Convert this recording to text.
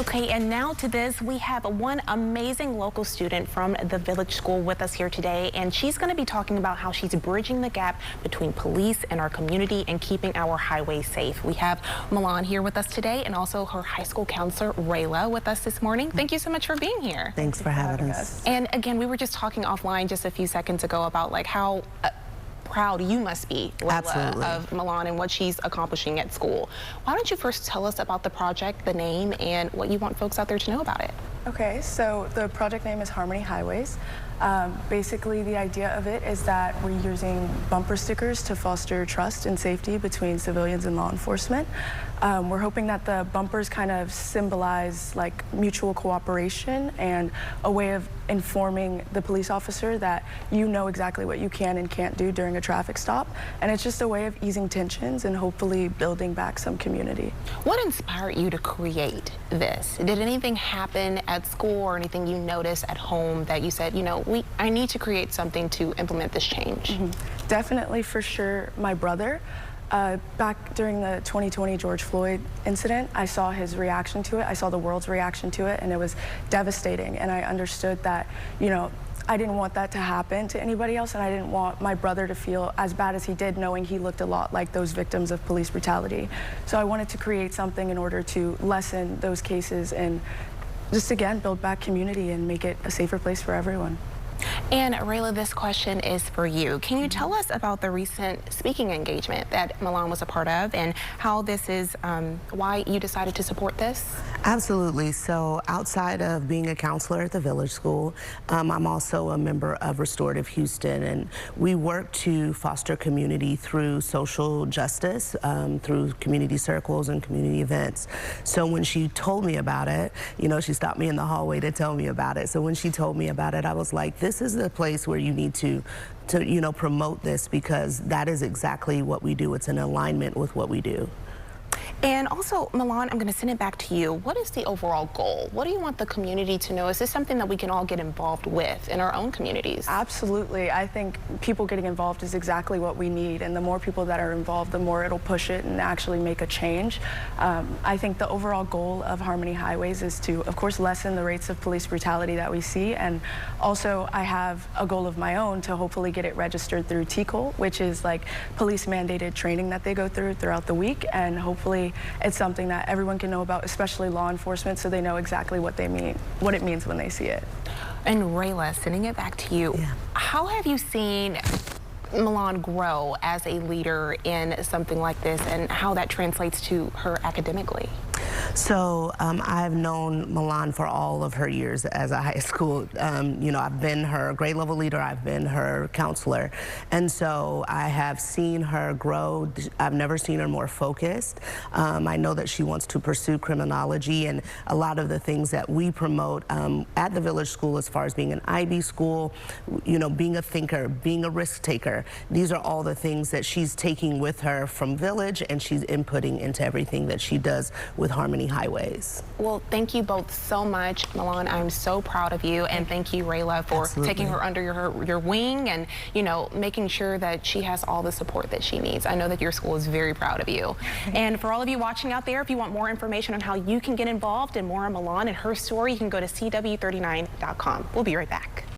Okay, and now to this, we have one amazing local student from the Village School with us here today, and she's going to be talking about how she's bridging the gap between police and our community and keeping our highways safe. We have Milan here with us today, and also her high school counselor, Rayla, with us this morning. Thank you so much for being here. Thanks for having us. And again, we were just talking offline just a few seconds ago about like how proud you must be, Rayla, of Milan and what she's accomplishing at school. Why don't you first tell us about the project, the name, and what you want folks out there to know about it? Okay, so the project name is Harmony Highways. Basically, the idea of it is that we're using bumper stickers to foster trust and safety between civilians and law enforcement. We're hoping that the bumpers kind of symbolize like mutual cooperation and a way of informing the police officer that you know exactly what you can and can't do during a traffic stop. And it's just a way of easing tensions and hopefully building back some community. What inspired you to create this? Did anything happen at school or anything you noticed at home that you said, you know, I need to create something to implement this change? Definitely, for sure, my brother. Back during the 2020 George Floyd incident, I saw his reaction to it. I saw the world's reaction to it, and it was devastating. And I understood that, you know, I didn't want that to happen to anybody else, and I didn't want my brother to feel as bad as he did, knowing he looked a lot like those victims of police brutality. So I wanted to create something in order to lessen those cases and just, again, build back community and make it a safer place for everyone. And Rayla, this question is for you. Can you tell us about the recent speaking engagement that Milan was a part of and how this is, why you decided to support this? Absolutely. So outside of being a counselor at the Village School, I'm also a member of Restorative Houston, and we work to foster community through social justice, through community circles and community events. So when she told me about it, you know, she stopped me in the hallway to tell me about it. So when she told me about it, I was like, this is the place where you need to you know, promote this, because that is exactly what we do. It's in alignment with what we do. And also, Milan, I'm going to send it back to you. What is the overall goal? What do you want the community to know? Is this something that we can all get involved with in our own communities? Absolutely. I think people getting involved is exactly what we need. And the more people that are involved, the more it'll push it and actually make a change. I think the overall goal of Harmony Highways is to, of course, lessen the rates of police brutality that we see. And also, I have a goal of my own to hopefully get it registered through TCOL, which is like police mandated training that they go through throughout the week. And hopefully, it's something that everyone can know about, especially law enforcement, so they know exactly what they mean, what it means when they see it. And Rayla, sending it back to you, how have you seen Milan grow as a leader in something like this, and how that translates to her academically? So I've known Milan for all of her years as a high school. You know, I've been her grade level leader, I've been her counselor. And so I have seen her grow. I've never seen her more focused. I know that she wants to pursue criminology, and a lot of the things that we promote at the Village School, as far as being an IB school, you know, being a thinker, being a risk taker, these are all the things that she's taking with her from Village, and she's inputting into everything that she does with Harmony Highways. Well, thank you both so much. Milan, I'm so proud of you, and thank you, Rayla, for taking her under your wing and, you know, making sure that she has all the support that she needs. I know that your school is very proud of you. And for all of you watching out there, if you want more information on how you can get involved and more on Milan and her story, you can go to CW39.com. We'll be right back.